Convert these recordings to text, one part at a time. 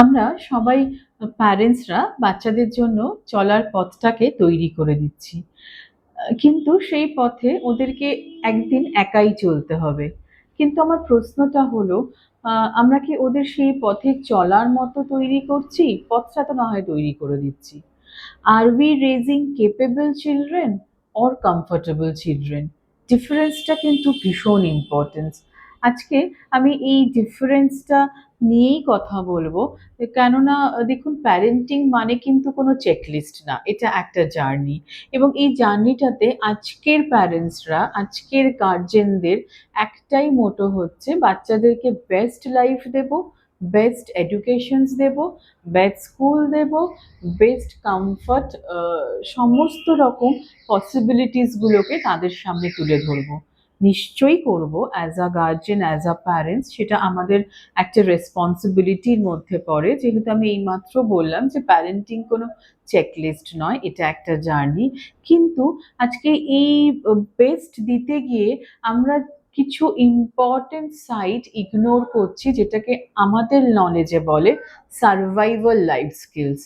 আমরা সবাই প্যারেন্টসরা বাচ্চাদের জন্য চলার পথটাকে তৈরি করে দিচ্ছি। কিন্তু সেই পথে ওদেরকে একদিন একাই চলতে হবে। কিন্তু আমার প্রশ্নটা হলো, আমরা কি ওদের সেই পথে চলার মতো তৈরি করছি? পথটা তো না হয় তৈরি করে দিচ্ছি। Are we raising capable children or comfortable children? ডিফারেন্সটা কিন্তু ভীষণ ইম্পর্টেন্স। আজকে আমি এই ডিফারেন্সটা নিয়েই কথা বলবো। কেননা দেখুন, প্যারেন্টিং মানে কিন্তু কোনো চেকলিস্ট না, এটা একটা জার্নি। এবং এই জার্নিটাতে আজকের প্যারেন্টসরা, আজকের গার্জেনদের একটাই মোটো হচ্ছে বাচ্চাদেরকে বেস্ট লাইফ দেব, বেস্ট এডুকেশনস দেব, বেস্ট স্কুল দেব, বেস্ট কমফর্ট, সমস্ত রকম পসিবিলিটিসগুলোকে তাদের সামনে তুলে ধরবো। নিশ্চয়ই করব, as a guardian, as a parents, সেটা আমাদের একটা রেসপন্সিবিলিটির মধ্যে পড়ে। যেহেতু আমি এইমাত্র বললাম যে প্যারেন্টিং কোনো চেকলিস্ট নয়, এটা একটা জার্নি। কিন্তু আজকে এই বেস্ট দিতে গিয়ে আমরা কিছু ইম্পর্টেন্ট সাইট ইগনোর করছি, যেটাকে আমাদের নলেজে বলে সার্ভাইভাল লাইফ স্কিলস।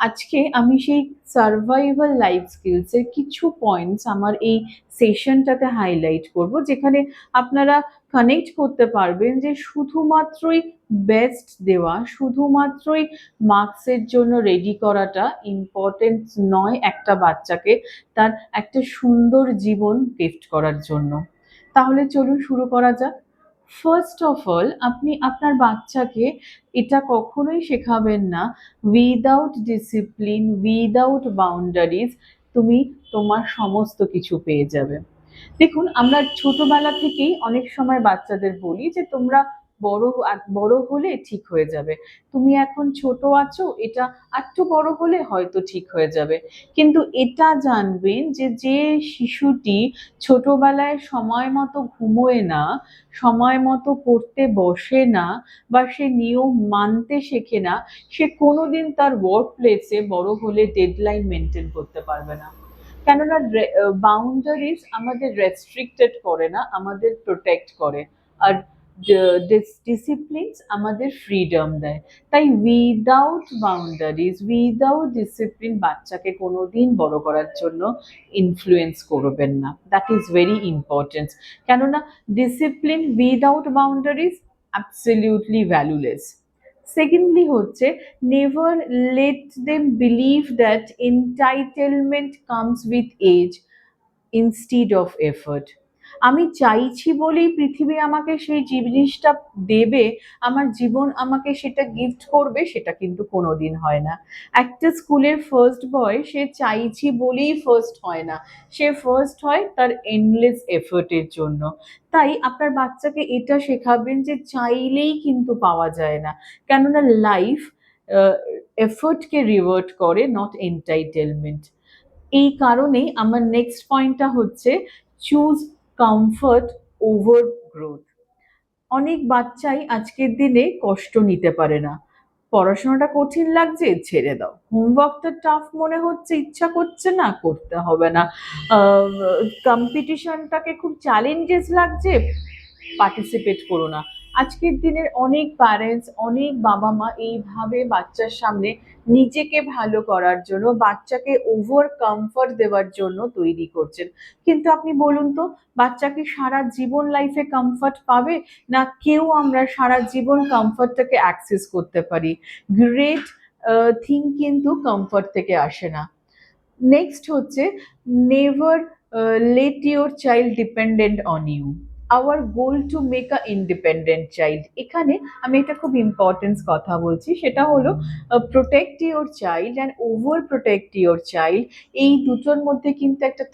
আজকে আমি সেই সার্ভাইভাল লাইফ স্কিলসের কিছু পয়েন্টস আমার এই সেশনটাতে হাইলাইট করব, যেখানে আপনারা কানেক্ট করতে পারবেন যে শুধুমাত্রই বেস্ট দেওয়া, শুধুমাত্রই মার্কসের জন্য রেডি করাটা ইম্পর্টেন্ট নয় একটা বাচ্চাকে তার একটা সুন্দর জীবন গিফট করার জন্য। তাহলে চলুন শুরু করা যাক। ফার্স্ট অফ অল, আপনি আপনার বাচ্চাকে এটা কখনোই শেখাবেন না উইদাউট ডিসিপ্লিন, উইদাউট বাউন্ডারিজ তুমি তোমার সমস্ত কিছু পেয়ে যাবে। দেখুন, আমরা ছোটবেলা থেকেই অনেক সময় বাচ্চাদের বলি যে তোমরা বড় হলে ঠিক হয়ে যাবে, তুমি এখন ছোট আছো, এটা একটু বড় হলে হয়তো ঠিক হয়ে যাবে। কিন্তু এটা জানবেন যে যে শিশুটি ছোটবেলায় সময় মতো ঘুমোয় না, সময় মতো পড়তে বসে না, বা সে নিয়ম মানতে শেখে না, সে কোনোদিন তার ওয়ার্ক প্লেসে বড় হলে ডেডলাইন মেনটেন করতে পারবে না। কেননা বাউন্ডারিজ আমাদের রেস্ট্রিক্টেড করে না, আমাদের প্রোটেক্ট করে। আর ডিসিপ্লিনস আমাদের ফ্রিডম দেয়। তাই উইদাউট বাউন্ডারিজ, উইদাউট ডিসিপ্লিন বাচ্চাকে কোনোদিন বড় করার জন্য ইনফ্লুয়েন্স করবেন না। That is very important. কেননা discipline without boundaries absolutely valueless. Secondly হচ্ছে, never let them believe that entitlement comes with age instead of effort. আমি চাইছি বলেই পৃথিবী আমাকে সেই জিনিসটা দেবে, আমার জীবন আমাকে সেটা গিফট করবে, সেটা কিন্তু কোনোদিন হয় না। একটা স্কুলের ফার্স্ট বয় সে চাইছি বলেই ফার্স্ট হয় না, সে ফার্স্ট হয় তার এন্ডলেস এফোর্টের জন্য। তাই আপনার বাচ্চাকে এটা শেখাবেন যে চাইলেই কিন্তু পাওয়া যায় না। কেননা লাইফ এফোর্টকে রিওয়ার্ড করে, নট এন্টাইটেলমেন্ট। এই কারণেই আমার নেক্সট পয়েন্টটা হচ্ছে, চুজ কমফর্ট ওভার গ্রোথ। অনেক বাচ্চাই আজকের দিনে কষ্ট নিতে পারে না। পড়াশোনাটা কঠিন লাগছে, ছেড়ে দাও। হোমওয়ার্কটা টাফ মনে হচ্ছে, ইচ্ছা করছে না, করতে হবে না। কম্পিটিশনটাকে খুব চ্যালেঞ্জেস লাগছে, পার্টিসিপেট করো না। আজকের দিনের অনেক প্যারেন্টস, অনেক বাবা মা এইভাবে বাচ্চার সামনে নিজেকে ভালো করার জন্য, বাচ্চাকে ওভার কমফর্ট দেওয়ার জন্য তৈরি করছেন। কিন্তু আপনি বলুন তো, বাচ্চা কি সারা জীবন লাইফে কমফর্ট পাবে? না কেউ আমরা সারা জীবন কমফর্টটাকে অ্যাক্সেস করতে পারি। গ্রেট থিং কিন্তু কমফর্ট থেকে আসে না। নেক্সট হচ্ছে, never let your child dependent on you. Our goal to make a independent child. এখানে আমি একটা খুব ইম্পর্টেন্স কথা বলছি, সেটা হলো protect your child and over protect your child. এই দুটোর মধ্যে কিন্তু একটা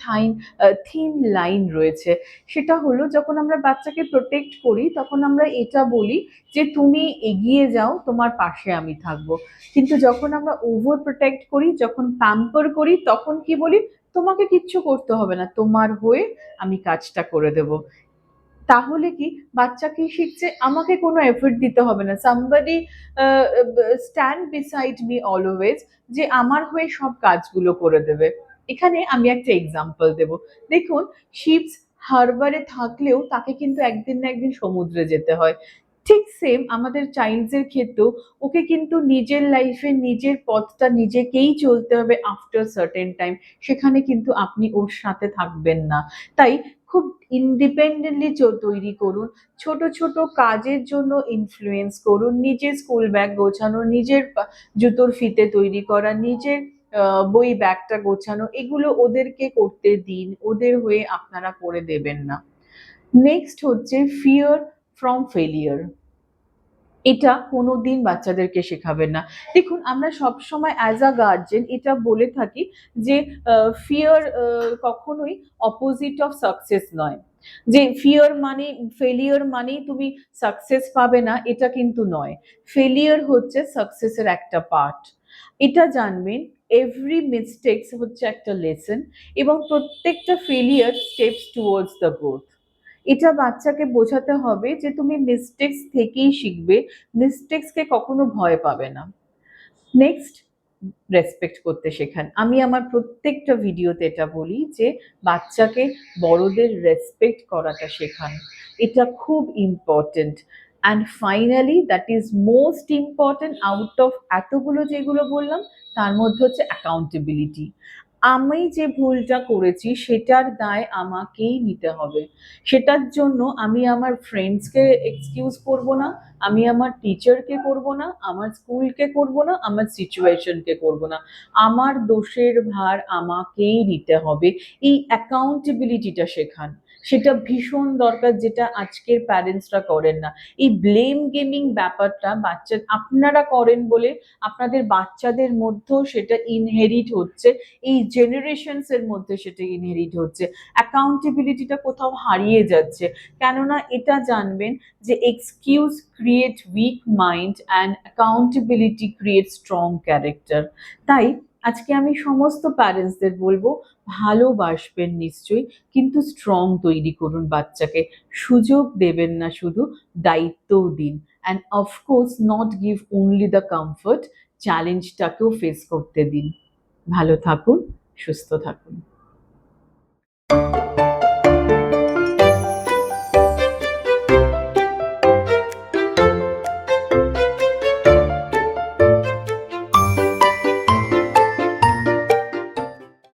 থিন লাইন রয়েছে। সেটা হলো, যখন আমরা বাচ্চাকে প্রোটেক্ট করি তখন আমরা এটা বলি যে তুমি এগিয়ে যাও, তোমার পাশে আমি থাকবো। কিন্তু যখন আমরা ওভার প্রোটেক্ট করি, যখন প্যাম্পার করি, তখন কি বলি, তোমাকে কিচ্ছু করতে হবে না, তোমার হয়ে আমি কাজটা করে দেব। তাহলে কি বাচ্চা কি শিখছে, আমাকে কোনো এফোর্ট দিতে হবে না, somebody stand beside me always, যে আমার হয়ে সব কাজগুলো করে দেবে। এখানে আমি একটা এক্সাম্পল দেব। দেখুন, শিপস হারবারে থাকলেও তাকে কিন্তু একদিন না একদিন সমুদ্রে যেতে হয়। ঠিক সেম আমাদের চাইল্ডসের ক্ষেত্রেও ওকে কিন্তু নিজের লাইফে নিজের পথটা নিজেকেই চলতে হবে আফটার সার্টেন টাইম। সেখানে কিন্তু আপনি ওর সাথে থাকবেন না। তাই খুব ইন্ডিপেন্ডেন্টলি তৈরি করুন। ছোট ছোট কাজের জন্য ইনফ্লুয়েন্স করুন। নিজের স্কুল ব্যাগ গোছানো, নিজের জুতোর ফিতে তৈরি করা, নিজের বই ব্যাগটা গোছানো, এগুলো ওদেরকে করতে দিন। ওদের হয়ে আপনারা করে দেবেন না। নেক্সট হচ্ছে ফিয়ার ফ্রম ফেলিয়ার। এটা কোনোদিন বাচ্চাদেরকে শেখাবেন না। দেখুন আমরা সবসময় অ্যাজ আ গার্জেন এটা বলে থাকি যে ফিয়ার কখনোই অপোজিট অফ সাকসেস নয়। যে ফিয়ার মানে ফেলিয়ার মানেই তুমি সাকসেস পাবে না, এটা কিন্তু নয়। ফেলিয়ার হচ্ছে সাকসেসের একটা পার্ট। এটা জানবেন এভরি মিস্টেকস হচ্ছে একটা লেসন, এবং প্রত্যেকটা failure steps towards the growth. এটা বাচ্চাকে বোঝাতে হবে যে তুমি মিস্টেক্স থেকেই শিখবে, মিস্টেক্সকে কখনো ভয় পাবে না। নেক্সট, রেসপেক্ট করতে শেখান। আমি আমার প্রত্যেকটা ভিডিওতে এটা বলি যে বাচ্চাকে বড়দের রেসপেক্ট করাটা শেখান। এটা খুব important. And finally that is most important out of এতগুলো যেগুলো বললাম, তার মধ্যে হচ্ছে অ্যাকাউন্টেবিলিটি। আমি যে ভুলটা করেছি সেটার দায় আমাকেই নিতে হবে। সেটার জন্য আমি আমার ফ্রেন্ডসকে এক্সকিউজ করব না, আমি আমার টিচারকে করব না, আমার স্কুলকে করব না, আমার সিচুয়েশনকে করব না। আমার দোষের ভার আমাকেই নিতে হবে। এই অ্যাকাউন্টেবিলিটিটা শেখান। সেটা ভীষণ দরকার, যেটা আজকের প্যারেন্টসরা করেন না। এই ব্লেম গেমিং ব্যাপারটা বাচ্চা আপনারা করেন বলে আপনাদের বাচ্চাদের মধ্যেও সেটা ইনহেরিট হচ্ছে, এই জেনারেশনস এর মধ্যে সেটা ইনহেরিট হচ্ছে। অ্যাকাউন্টেবিলিটিটা কোথাও হারিয়ে যাচ্ছে। কেননা এটা জানবেন যে excuse create weak mind and accountability create strong character. তাই আজকে আমি সমস্ত প্যারেন্টসদের বলবো, ভালোবাসবেন নিশ্চয়ই, কিন্তু স্ট্রং তৈরি করুন বাচ্চাকে। সুযোগ দেবেন না শুধু, দায়িত্বও দিন। And of course not give only the comfort, চ্যালেঞ্জটাকেও ফেস করতে দিন। ভালো থাকুন, সুস্থ থাকুন।